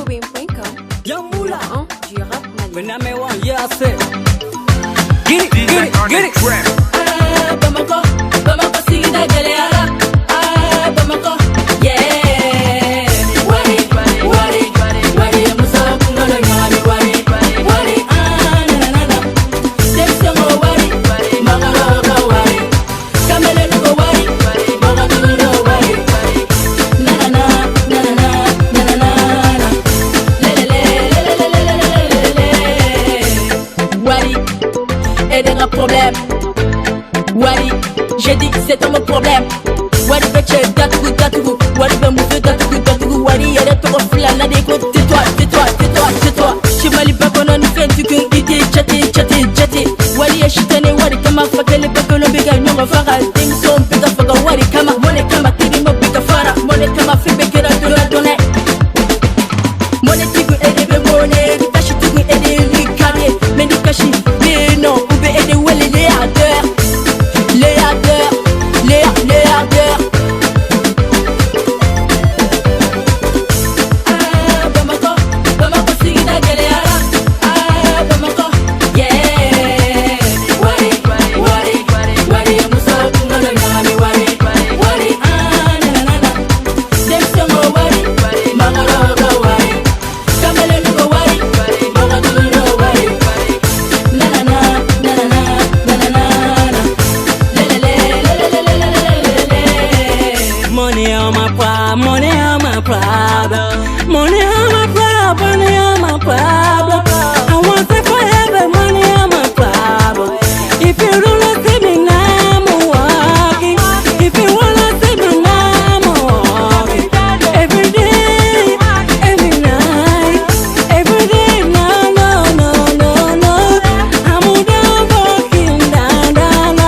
Win.com. Yamula, Du rap malien. Bename one, yeah, I said. Get it, get it. Bamako, Bamako, Sida Galeara. Bamako, yeah. Wari, Musa, Ngolo Nyami, Wari, na. Dem Songo Wari, Magalo Wari. Kamele Nugo Wari, Magalo Wari. Na. Wari, aidez un problème. Wari, j'ai dit c'est ton problème. Wari, betche, datugu. Wari, bamouze, datugu. Wari, y'a des toro flana, des côtes, tais-toi. Chimali bakono, nous fait du cul, iti, chati. Wari, y'a Wari, kama, fakele, bakono, biga, nyonga, fara, dim, son, biga, faga, Wari, kama, mone, kama, tiri, mo, biga, fara, mone, kama, fi, bekera, donne. Mone, tigu, ede, be, mone, ritashi, tigu, ede, rikade, menikashi, bino, ube, ede, wele, léardeur. Bamako, Sida Galeara. Bamako, yeah. Wari, Musa, Ngolo Nyami, Wari, na. Dem Songo Wari, Magalo Wari. Kamele Nugo Wari, Magalo Wari. Na. Money on my problem, money on my problem, money on my problem, money on my problem. I want it forever, money on my problem. If you don't see me now, I'm walking. If you wanna see me now, I'm walking. Every day, every night, every day, no. I'm down, walking down.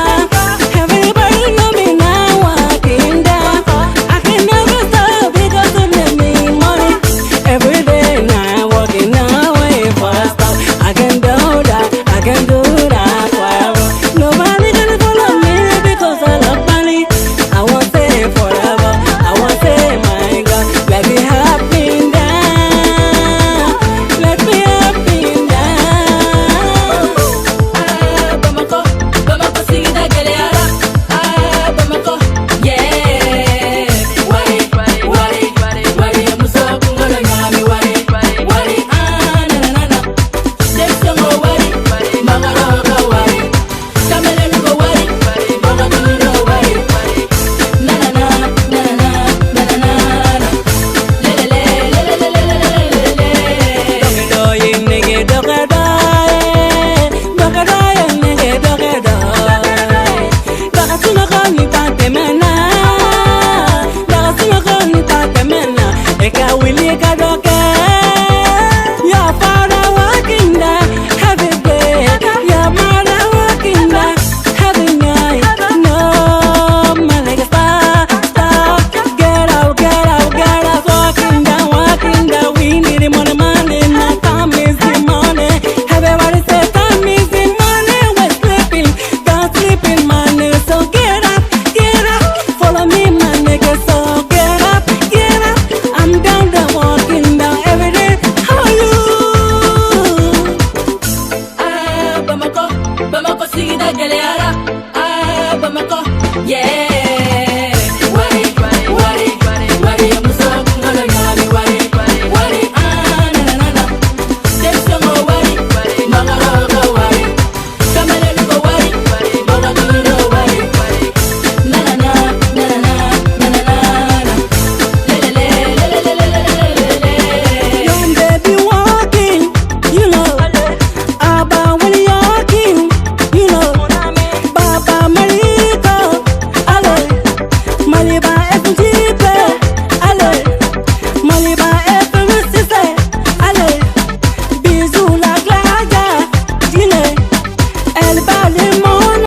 Everybody know me now, walking down. I can never stop because of me money. Every day now I'm walking away for a stop. I can do that forever. Nobody gonna follow me because I love money. I won't stay forever. I won't say my God. Let me happy down. Let me happy down. Bamako, Sida Galeara. Bamako, yeah. Wari, Musa, Ngolo Nyami, Wari, na. Dem Songo Wari, Magalo Wari. Kamele Nugo Wari, Magalo Wari. Na. Bamako, Sida Galeara. Bamako, yeah. Wari, Musa, Ngolo Nyami, Wari, na. Dem Songo Wari, Magalo Wari. Kamele Nugo Wari, Magalo Wari. Na. Young baby walking, you know, about